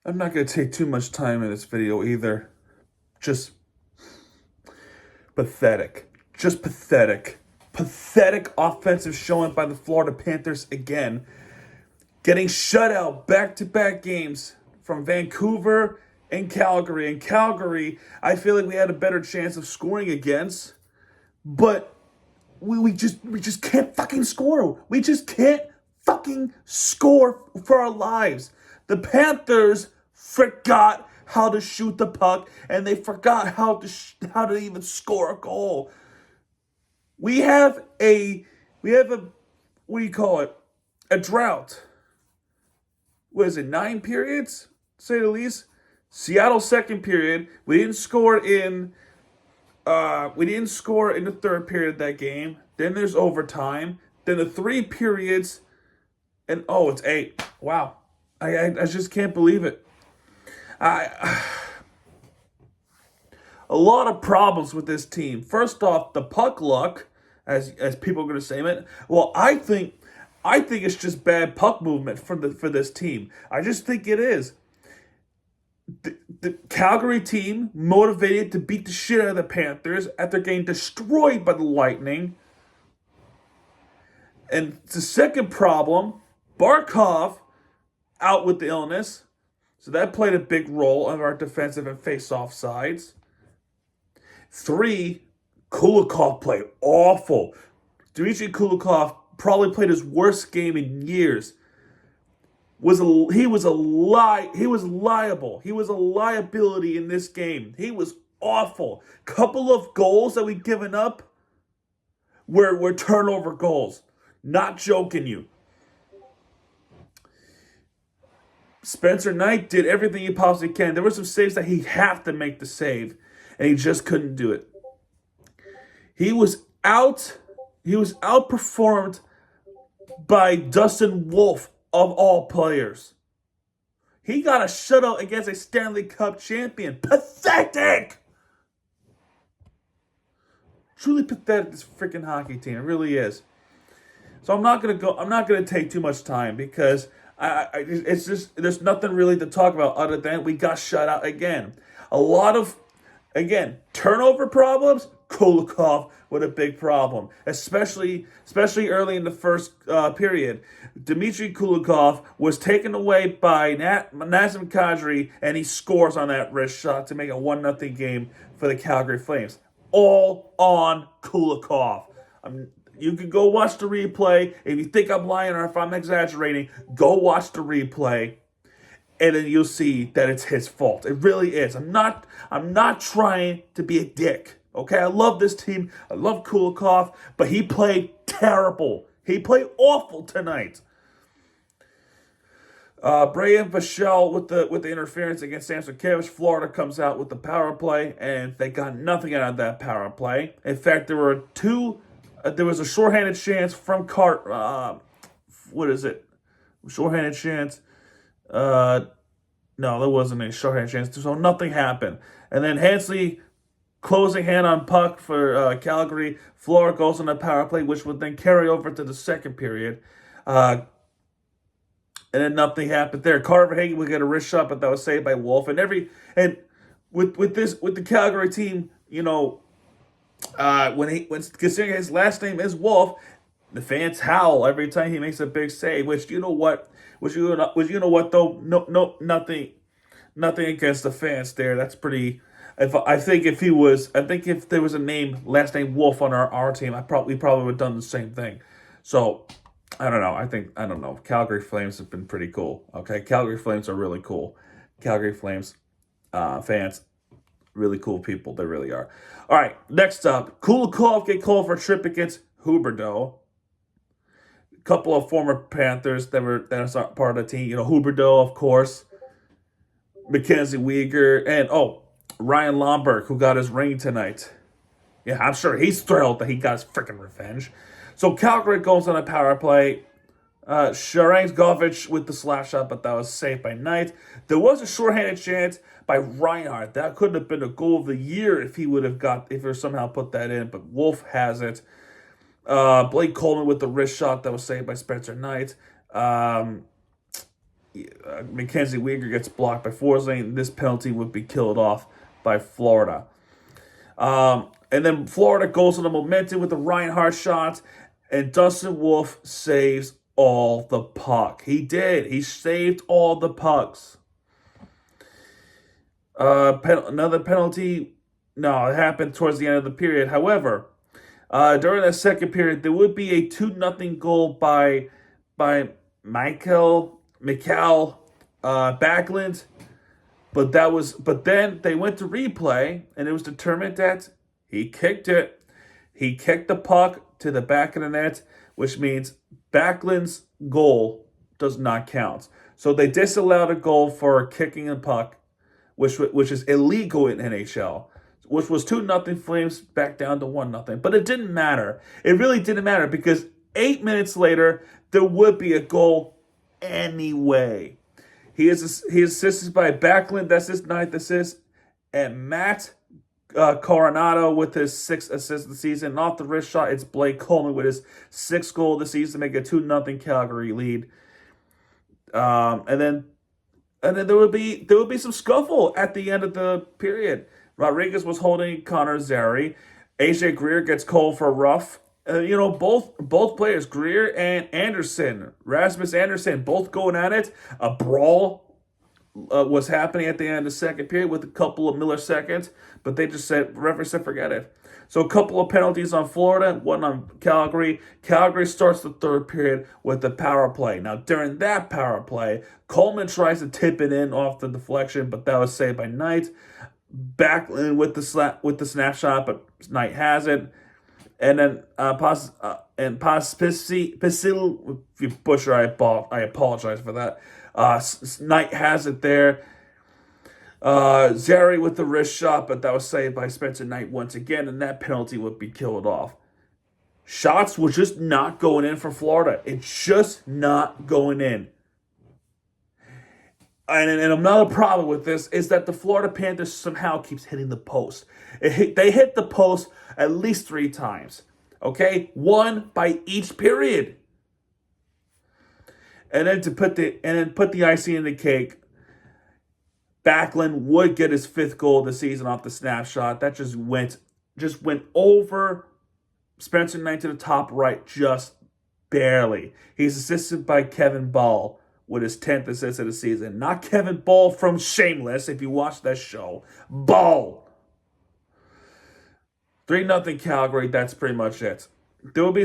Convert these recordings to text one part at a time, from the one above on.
I'm not going to take too much time in this video either. Just pathetic. Just pathetic. Pathetic offensive showing by the Florida Panthers again. Getting shut out back-to-back games from Vancouver and Calgary. And Calgary, I feel like we had a better chance of scoring against, but we just can't fucking score. We just can't fucking score for our lives. The Panthers forgot how to shoot the puck, and they forgot how to even score a goal. We have a what do you call it? A drought. What is it? 9 periods, to say the least. Seattle second period. We didn't score in the third period of that game. Then there's overtime. Then the 3 periods, and it's 8. Wow, I just can't believe it. A lot of problems with this team. First off, the puck luck, as people are going to say it. Well, I think it's just bad puck movement for this team. I just think it is. The Calgary team motivated to beat the shit out of the Panthers after getting destroyed by the Lightning. And the second problem, Barkov out with the illness. So that played a big role on our defensive and face-off sides. 3, Kulikov played awful. Dmitry Kulikov probably played his worst game in years. He was liable. He was a liability in this game. He was awful. Couple of goals that we've given up were turnover goals. Not joking you. Spencer Knight did everything he possibly can. There were some saves that he'd have to make the save, and he just couldn't do it. He was outperformed by Dustin Wolf, of all players. He got a shutout against a Stanley Cup champion. Pathetic! Truly pathetic, this freaking hockey team. It really is. So I'm not gonna take too much time because it's just there's nothing really to talk about other than we got shut out again. A lot of turnover problems. Kulikov with a big problem, especially early in the first period. Dmitry Kulikov was taken away by Nazem Kadri, and he scores on that wrist shot to make a 1-0 game for the Calgary Flames. All on Kulikov. You can go watch the replay. If you think I'm lying or if I'm exaggerating, go watch the replay, and then you'll see that it's his fault. It really is. I'm not trying to be a dick. Okay, I love this team. I love Kulikov, but he played terrible. He played awful tonight. Brian Vachel with the interference against Samsonkiewicz. Florida comes out with the power play, and they got nothing out of that power play. In fact, there was a shorthanded chance from what is it? Shorthanded chance. No, there wasn't any shorthanded chance, so nothing happened. And then Hansley, closing hand on puck for Calgary. Florida goes on a power play, which would then carry over to the second period. And then nothing happened there. Carver Hagen would get a wrist shot, but that was saved by Wolf. And with the Calgary team, when considering his last name is Wolf, the fans howl every time he makes a big save. Which you know what though, no nothing against the fans there. That's pretty. I think if there was a last name Wolf on our team, we probably would have done the same thing. So I don't know. Calgary Flames have been pretty cool. Okay, Calgary Flames are really cool. Calgary Flames fans, really cool people. They really are. All right, next up, Kulikov get called for a trip against Huberdeau. A couple of former Panthers that are part of the team. Huberdeau, of course, Mackenzie Weegar, and Ryan Lomberg, who got his ring tonight. Yeah, I'm sure he's thrilled that he got his freaking revenge. So Calgary goes on a power play. Sharangovich with the slap shot, but that was saved by Knight. There was a shorthanded chance by Reinhardt. That could have been a goal of the year if he somehow put that in, but Wolf has it. Blake Coleman with the wrist shot that was saved by Spencer Knight. Mackenzie Weegar gets blocked by Forsling. This penalty would be killed off by Florida. And then Florida goes on the momentum with the Reinhardt shot, and Dustin Wolf saves all the puck. He did. He saved all the pucks. Another penalty. No, it happened towards the end of the period. However, during that second period, there would be a 2-0 goal by Mikael Backlund. But then they went to replay, and it was determined that he kicked it. He kicked the puck to the back of the net, which means Backlund's goal does not count. So they disallowed a goal for kicking a puck, which is illegal in NHL, which was 2-0 Flames back down to 1-0. But it didn't matter. It really didn't matter because 8 minutes later, there would be a goal anyway. He is assisted by Backlund. That's his 9th assist. And Matt Coronado with his 6th assist of the season. And off the wrist shot, it's Blake Coleman with his 6th goal of the season to make a 2-0 Calgary lead. And then there would be some scuffle at the end of the period. Rodriguez was holding Connor Zary. AJ Greer gets called for a rough. Both players, Greer and Rasmus Anderson, both going at it. A brawl was happening at the end of the second period with a couple of milliseconds, but referee said forget it. So a couple of penalties on Florida, one on Calgary. Calgary starts the third period with the power play. Now, during that power play, Coleman tries to tip it in off the deflection, but that was saved by Knight. Backlund with the snapshot, but Knight has it. And then Pospisil, if you butcher, I apologize for that. Knight has it there. Zary with the wrist shot, but that was saved by Spencer Knight once again, and that penalty would be killed off. Shots were just not going in for Florida. It's just not going in. And another problem with this is that the Florida Panthers somehow keeps hitting the post. They hit the post at least 3 times. Okay? 1 by each period. And then put the icing in the cake, Backlund would get his 5th goal of the season off the snapshot. That just went over Spencer Knight to the top right, just barely. He's assisted by Kevin Ball with his 10th assist of the season. Not Kevin Ball from Shameless, if you watch that show. Ball. 3-0 Calgary, that's pretty much it. There will be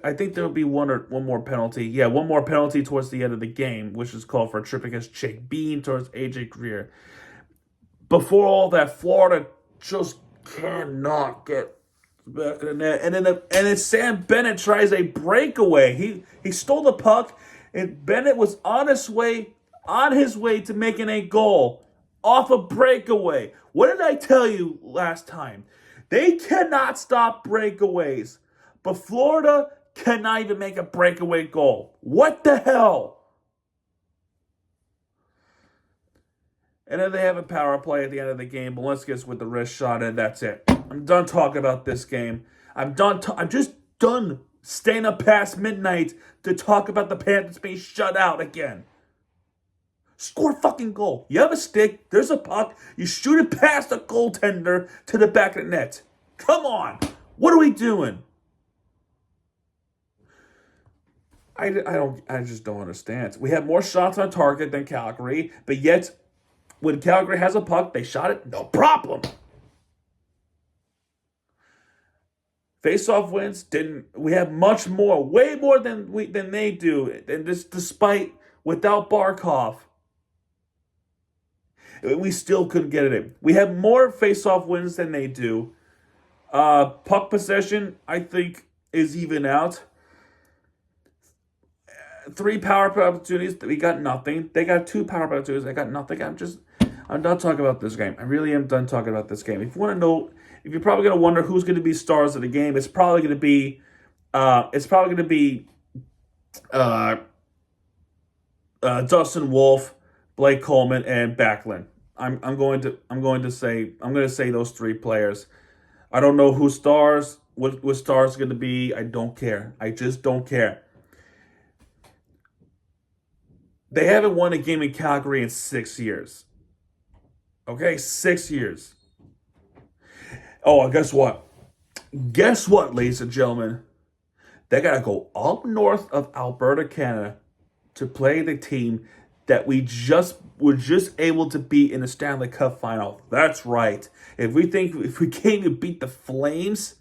I think there will be one more penalty. Yeah, one more penalty towards the end of the game, which is called for a trip against Jake Bean towards AJ Greer. Before all that, Florida just cannot get back in the net. And then Sam Bennett tries a breakaway. He stole the puck, and Bennett was on his way to making a goal off a breakaway. What did I tell you last time? They cannot stop breakaways. But Florida cannot even make a breakaway goal. What the hell? And then they have a power play at the end of the game. Balinskis with the wrist shot, and that's it. I'm done talking about this game. I'm just done staying up past midnight to talk about the Panthers being shut out again. Score a fucking goal. You have a stick. There's a puck. You shoot it past the goaltender to the back of the net. Come on. What are we doing? I just don't understand. We have more shots on target than Calgary, but yet when Calgary has a puck, they shot it, no problem. Face-off wins we have much more, way more than they do, and this without Barkov, we still couldn't get it in. We have more face-off wins than they do. Puck possession, I think, is even out. 3 power play opportunities. We got nothing. They got 2 power play opportunities. I got nothing. I'm done talking about this game. I really am done talking about this game. If you want to know, if you're probably going to wonder who's going to be stars of the game, it's probably going to be Dustin Wolf, Blake Coleman, and Backlund. I'm going to say those 3 players. I don't know who stars. What stars are going to be. I don't care. I just don't care. They haven't won a game in Calgary in 6 years. Okay, 6 years. Oh, and guess what? Guess what, ladies and gentlemen? They got to go up north of Alberta, Canada to play the team that we just were just able to beat in the Stanley Cup final. That's right. If we came to beat the Flames,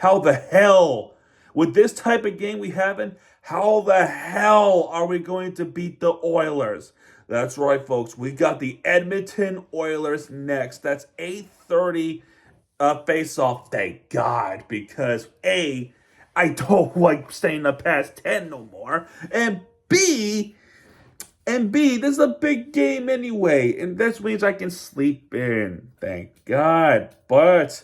how the hell with this type of game we having? How the hell are we going to beat the Oilers? That's right, folks. We got the Edmonton Oilers next. That's 8:30 face-off. Thank God, because A, I don't like staying up past 10 no more, and B, this is a big game anyway, and this means I can sleep in. Thank God. But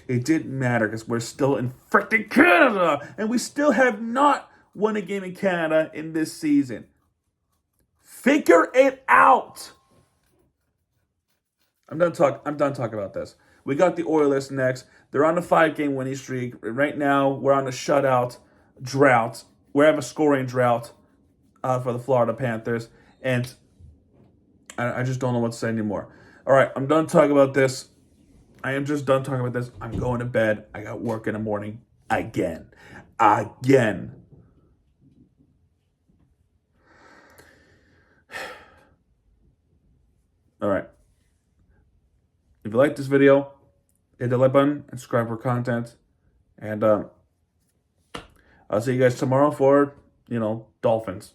it didn't matter because we're still in freaking Canada, and we still have not won a game in Canada in this season. Figure it out. I'm done talking about this. We got the Oilers next. They're on a 5-game winning streak. Right now, we're on a shutout drought. We have a scoring drought for the Florida Panthers. And I just don't know what to say anymore. All right, I'm done talking about this. I am just done talking about this. I'm going to bed. I got work in the morning again. Again. All right. If you like this video, hit the like button and subscribe for content. And I'll see you guys tomorrow for, Dolphins.